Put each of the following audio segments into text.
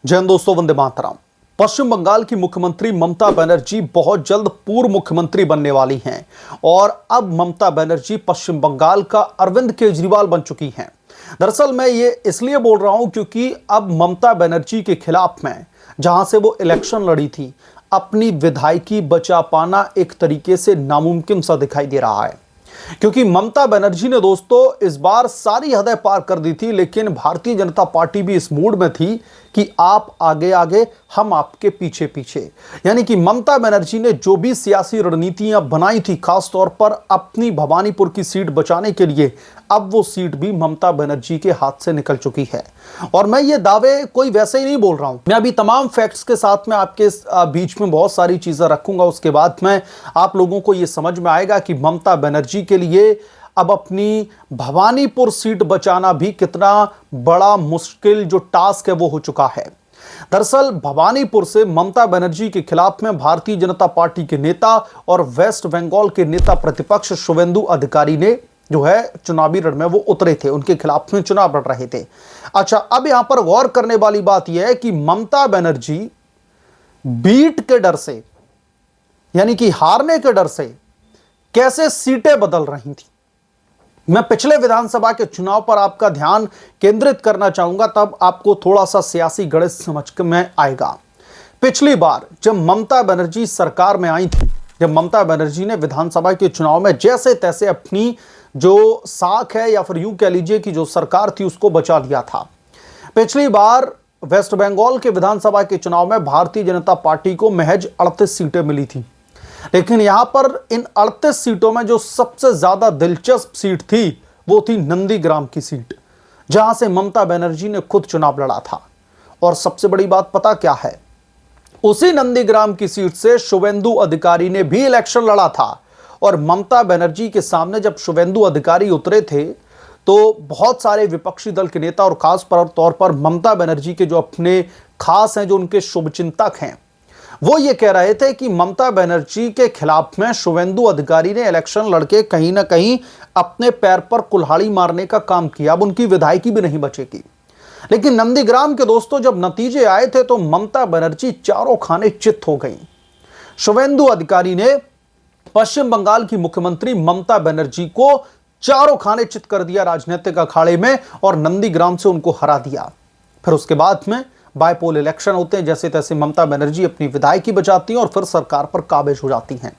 जय हिंद दोस्तों, वंदे मातरम। पश्चिम बंगाल की मुख्यमंत्री ममता बनर्जी बहुत जल्द पूर्व मुख्यमंत्री बनने वाली हैं और अब ममता बनर्जी पश्चिम बंगाल का अरविंद केजरीवाल बन चुकी हैं। दरअसल मैं ये इसलिए बोल रहा हूं क्योंकि अब ममता बनर्जी के खिलाफ में जहां से वो इलेक्शन लड़ी थी, अपनी विधायकी बचा पाना एक तरीके से नामुमकिन सा दिखाई दे रहा है। क्योंकि ममता बनर्जी ने दोस्तों इस बार सारी हदें पार कर दी थी, लेकिन भारतीय जनता पार्टी भी इस मूड में थी कि आप आगे आगे हम आपके पीछे पीछे। यानी कि ममता बनर्जी ने जो भी सियासी रणनीतियां बनाई थी, खासतौर पर अपनी भवानीपुर की सीट बचाने के लिए, अब वो सीट भी ममता बनर्जी के हाथ से निकल चुकी है। और मैं ये दावे कोई वैसे ही नहीं बोल रहा हूं, मैं अभी तमाम फैक्ट्स के साथ में आपके बीच में बहुत सारी चीजें रखूंगा। उसके बाद में आप लोगों को यह समझ में आएगा कि ममता बनर्जी के लिए अब अपनी भवानीपुर सीट बचाना भी कितना बड़ा मुश्किल जो टास्क है वो हो चुका है। दरअसल भवानीपुर से ममता बनर्जी के खिलाफ में भारतीय जनता पार्टी के नेता और वेस्ट बंगाल के नेता प्रतिपक्ष शुवेंदु अधिकारी ने जो है चुनावी रण में वो उतरे थे, उनके खिलाफ में चुनाव लड़ रहे थे। अच्छा, अब यहां पर गौर करने वाली बात यह है कि ममता बनर्जी बीट के डर से, यानी कि हारने के डर से कैसे सीटें बदल रही थी। मैं पिछले विधानसभा के चुनाव पर आपका ध्यान केंद्रित करना चाहूंगा, तब आपको थोड़ा सा सियासी गणित समझ में आएगा। पिछली बार जब ममता बनर्जी सरकार में आई थी, जब ममता बनर्जी ने विधानसभा के चुनाव में जैसे तैसे अपनी जो साख है या फिर यूं कह लीजिए कि जो सरकार थी उसको बचा लिया था। पिछली बार वेस्ट बंगाल के विधानसभा के चुनाव में भारतीय जनता पार्टी को महज 38 सीटें मिली थी, लेकिन यहां पर इन 38 सीटों में जो सबसे ज्यादा दिलचस्प सीट थी वो थी नंदीग्राम की सीट, जहां से ममता बनर्जी ने खुद चुनाव लड़ा था। और सबसे बड़ी बात पता क्या है, उसी नंदीग्राम की सीट से शुवेंदु अधिकारी ने भी इलेक्शन लड़ा था। और ममता बनर्जी के सामने जब शुवेंदु अधिकारी उतरे थे तो बहुत सारे विपक्षी दल के नेता और खास तौर पर ममता बनर्जी के जो अपने खास हैं, जो उनके शुभचिंतक हैं, वो ये कह रहे थे कि ममता बनर्जी के खिलाफ में शुवेंदु अधिकारी ने इलेक्शन लड़के कहीं ना कहीं अपने पैर पर कुल्हाड़ी मारने का काम किया, अब उनकी विधायकी भी नहीं बचेगी। लेकिन नंदीग्राम के दोस्तों जब नतीजे आए थे तो ममता बनर्जी चारों खाने चित हो गई। शुवेंदु अधिकारी ने पश्चिम बंगाल की मुख्यमंत्री ममता बनर्जी को चारों खाने चित कर दिया राजनीतिक अखाड़े में और नंदीग्राम से उनको हरा दिया। फिर उसके बाद में बायपोल इलेक्शन होते हैं, जैसे तैसे ममता बनर्जी अपनी विधायकी बचाती हैं और फिर सरकार पर काबिज हो जाती हैं।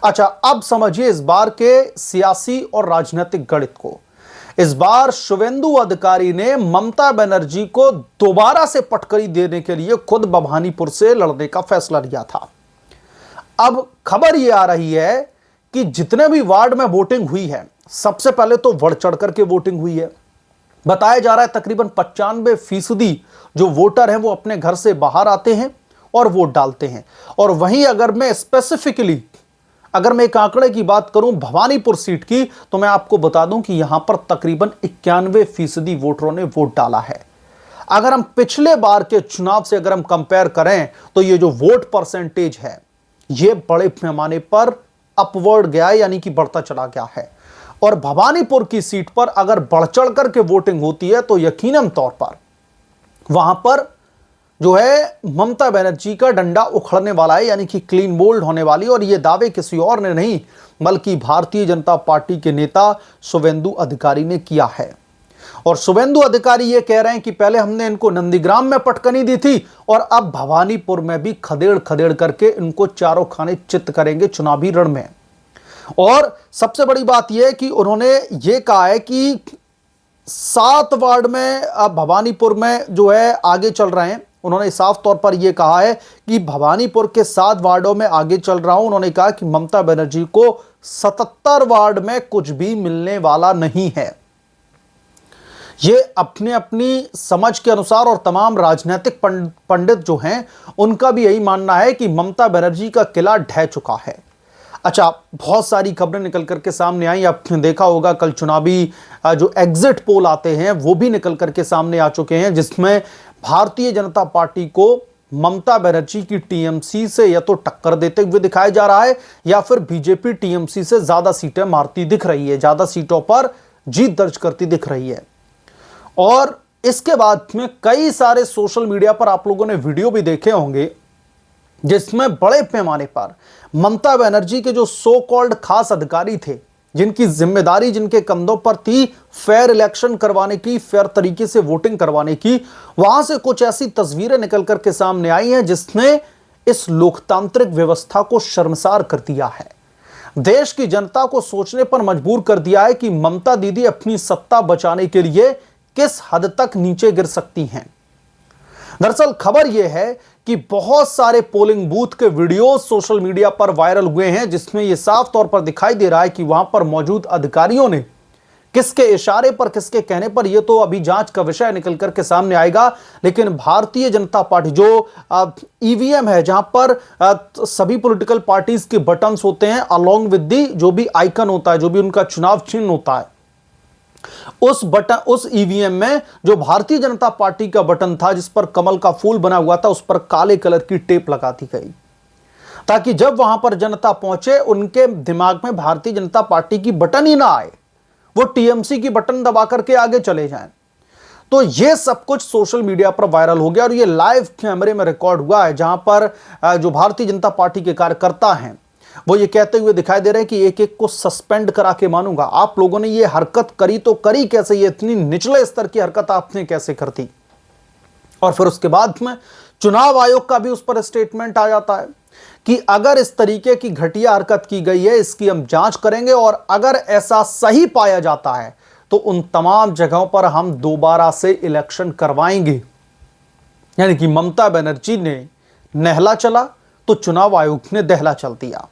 अच्छा, अब समझिए इस बार के सियासी और राजनीतिक गणित को। इस बार शुवेंदु अधिकारी ने ममता बनर्जी को दोबारा से पटकनी देने के लिए खुद भवानीपुर से लड़ने का फैसला लिया था। अब खबर यह आ रही है कि जितने भी वार्ड में वोटिंग हुई है, सबसे पहले तो बढ़ चढ़ करके वोटिंग हुई है। बताया जा रहा है तकरीबन 95% जो वोटर हैं वो अपने घर से बाहर आते हैं और वोट डालते हैं। और वहीं अगर मैं स्पेसिफिकली एक आंकड़े की बात करूं भवानीपुर सीट की, तो मैं आपको बता दूं कि यहां पर तकरीबन 91% वोटरों ने वोट डाला है। अगर हम पिछले बार के चुनाव से अगर हम कंपेयर करें तो ये जो वोट परसेंटेज है ये बड़े पैमाने पर अपवर्ड गया है, यानी कि बढ़ता चला गया है। और भवानीपुर की सीट पर अगर बढ़ चढ़ करके वोटिंग होती है तो यकीनन तौर पर वहां पर जो है ममता बनर्जी का डंडा उखड़ने वाला है, यानी कि क्लीन बोल्ड होने वाली। और ये दावे किसी और ने नहीं बल्कि भारतीय जनता पार्टी के नेता शुवेंदु अधिकारी ने किया है। और शुवेंदु अधिकारी ये कह रहे हैं कि पहले हमने इनको नंदीग्राम में पटकनी दी थी और अब भवानीपुर में भी खदेड़ खदेड़ करके इनको चारों खाने चित करेंगे चुनावी रण में। और सबसे बड़ी बात यह है कि उन्होंने ये कहा है कि 7 वार्ड में अब भवानीपुर में जो है आगे चल रहे हैं। उन्होंने साफ तौर पर यह कहा है कि भवानीपुर के 7 वार्डों में आगे चल रहा हूं। उन्होंने कहा कि ममता बनर्जी को 77 वार्ड में कुछ भी मिलने वाला नहीं है। ये अपने अपनी समझ के अनुसार और तमाम राजनीतिक पंडित जो हैं उनका भी यही मानना है कि ममता बनर्जी का किला ढह चुका है। अच्छा, बहुत सारी खबरें निकल करके सामने आई, आपने देखा होगा कल चुनावी जो एग्जिट पोल आते हैं वो भी निकल करके सामने आ चुके हैं, जिसमें भारतीय जनता पार्टी को ममता बनर्जी की टीएमसी से या तो टक्कर देते हुए दिखाया जा रहा है या फिर बीजेपी टीएमसी से ज्यादा सीटें मारती दिख रही है, ज्यादा सीटों पर जीत दर्ज करती दिख रही है। और इसके बाद में कई सारे सोशल मीडिया पर आप लोगों ने वीडियो भी देखे होंगे जिसमें बड़े पैमाने पर ममता बनर्जी के जो सो कॉल्ड खास अधिकारी थे, जिनकी जिम्मेदारी जिनके कंधों पर थी फेयर इलेक्शन करवाने की, फेयर तरीके से वोटिंग करवाने की, वहां से कुछ ऐसी तस्वीरें निकल करके सामने आई हैं जिसने इस लोकतांत्रिक व्यवस्था को शर्मसार कर दिया है, देश की जनता को सोचने पर मजबूर कर दिया है कि ममता दीदी अपनी सत्ता बचाने के लिए किस हद तक नीचे गिर सकती हैं। दरअसल खबर यह है कि बहुत सारे पोलिंग बूथ के वीडियोस सोशल मीडिया पर वायरल हुए हैं जिसमें यह साफ तौर पर दिखाई दे रहा है कि वहां पर मौजूद अधिकारियों ने किसके इशारे पर, किसके कहने पर, यह तो अभी जांच का विषय निकल करके सामने आएगा। लेकिन भारतीय जनता पार्टी जो ईवीएम है, जहां पर सभी पॉलिटिकल पार्टीज के बटन्स होते हैं अलोंग विद दी जो भी आइकन होता है, जो भी उनका चुनाव चिन्ह होता है, उस ईवीएम में जो भारतीय जनता पार्टी का बटन था जिस पर कमल का फूल बना हुआ था, उस पर काले कलर की टेप लगा दी गई ताकि जब वहां पर जनता पहुंचे उनके दिमाग में भारतीय जनता पार्टी की बटन ही ना आए, वो टीएमसी की बटन दबा करके आगे चले जाएं। तो ये सब कुछ सोशल मीडिया पर वायरल हो गया और ये लाइव कैमरे में रिकॉर्ड हुआ है, जहां पर जो भारतीय जनता पार्टी के कार्यकर्ता हैं वो ये कहते हुए दिखाई दे रहे हैं कि एक एक को सस्पेंड करा के मानूंगा। आप लोगों ने ये हरकत करी तो करी कैसे, ये इतनी निचले स्तर की हरकत आपने कैसे कर दी। और फिर उसके बाद में चुनाव आयोग का भी उस पर स्टेटमेंट आ जाता है कि अगर इस तरीके की घटिया हरकत की गई है इसकी हम जांच करेंगे और अगर ऐसा सही पाया जाता है तो उन तमाम जगहों पर हम दोबारा से इलेक्शन करवाएंगे। यानी कि ममता बनर्जी ने नहला चला तो चुनाव आयोग ने दहला चल दिया।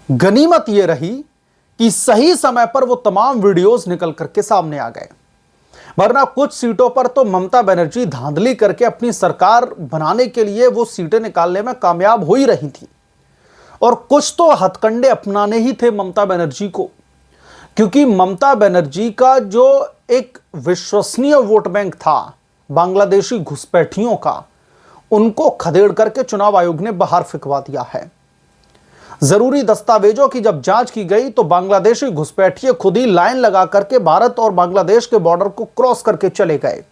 गनीमत यह रही कि सही समय पर वो तमाम वीडियोस निकल करके सामने आ गए, वरना कुछ सीटों पर तो ममता बनर्जी धांधली करके अपनी सरकार बनाने के लिए वो सीटें निकालने में कामयाब हो ही रही थी और कुछ तो हथकंडे अपनाने ही थे ममता बनर्जी को, क्योंकि ममता बनर्जी का जो एक विश्वसनीय वोट बैंक था बांग्लादेशी घुसपैठियों का, उनको खदेड़ करके चुनाव आयोग ने बाहर फेंकवा दिया है। जरूरी दस्तावेजों की जब जांच की गई तो बांग्लादेशी घुसपैठिए खुद ही लाइन लगा करके भारत और बांग्लादेश के बॉर्डर को क्रॉस करके चले गए।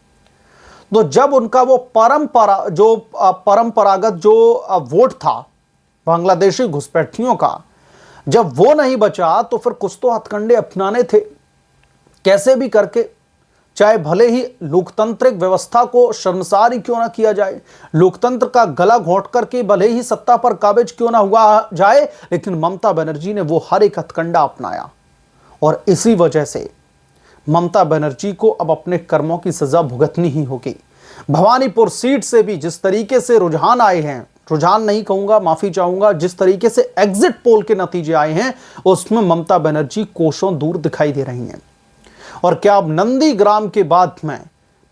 तो जब उनका वो परंपरागत जो वोट था बांग्लादेशी घुसपैठियों का, जब वो नहीं बचा तो फिर कुछ तो हथकंडे अपनाने थे, कैसे भी करके, चाहे भले ही लोकतांत्रिक व्यवस्था को शर्मसार ही क्यों ना किया जाए, लोकतंत्र का गला घोंट करके भले ही सत्ता पर काबिज क्यों ना हुआ जाए, लेकिन ममता बनर्जी ने वो हर एक हथकंडा अपनाया और इसी वजह से ममता बनर्जी को अब अपने कर्मों की सजा भुगतनी ही होगी। भवानीपुर सीट से भी जिस तरीके से रुझान आए हैं, रुझान नहीं कहूंगा, माफी चाहूंगा, जिस तरीके से एग्जिट पोल के नतीजे आए हैं उसमें ममता बनर्जी कोसों दूर दिखाई दे रही हैं। और क्या अब नंदीग्राम के बाद में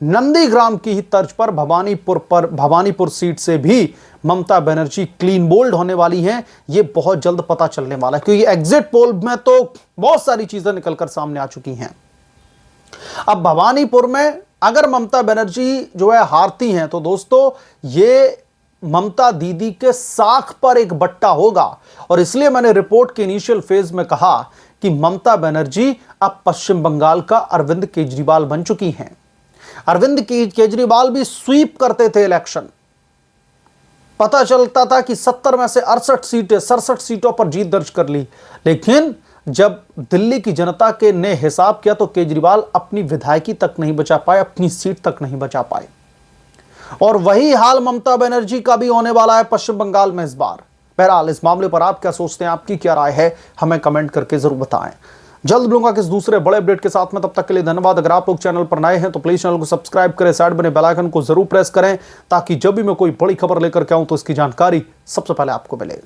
नंदीग्राम की ही तर्ज पर भवानीपुर सीट से भी ममता बनर्जी क्लीन बोल्ड होने वाली हैं, ये बहुत जल्द पता चलने वाला है, क्योंकि एग्जिट पोल में तो बहुत सारी चीजें निकलकर सामने आ चुकी हैं। अब भवानीपुर में अगर ममता बनर्जी जो है हारती हैं तो दोस्तों ये ममता दीदी के साख पर एक बट्टा होगा और इसलिए मैंने रिपोर्ट के इनिशियल फेज में कहा कि ममता बनर्जी अब पश्चिम बंगाल का अरविंद केजरीवाल बन चुकी हैं। अरविंद केजरीवाल भी स्वीप करते थे इलेक्शन, पता चलता था कि 70 में से 67 सीटों पर जीत दर्ज कर ली, लेकिन जब दिल्ली की जनता के ने हिसाब किया तो केजरीवाल अपनी विधायकी तक नहीं बचा पाए, अपनी सीट तक नहीं बचा पाए। और वही हाल ममता बनर्जी का भी होने वाला है पश्चिम बंगाल में इस बार। बहरहाल इस मामले पर आप क्या सोचते हैं, आपकी क्या राय है, हमें कमेंट करके जरूर बताएं। जल्द मिलूंगा किस दूसरे बड़े अपडेट के साथ में, तब तक के लिए धन्यवाद। अगर आप लोग चैनल पर नए हैं तो प्लीज चैनल को सब्सक्राइब करें, साइड बने बेल आइकन को जरूर प्रेस करें ताकि जब भी मैं कोई बड़ी खबर लेकर के आऊं तो इसकी जानकारी सबसे पहले आपको मिले।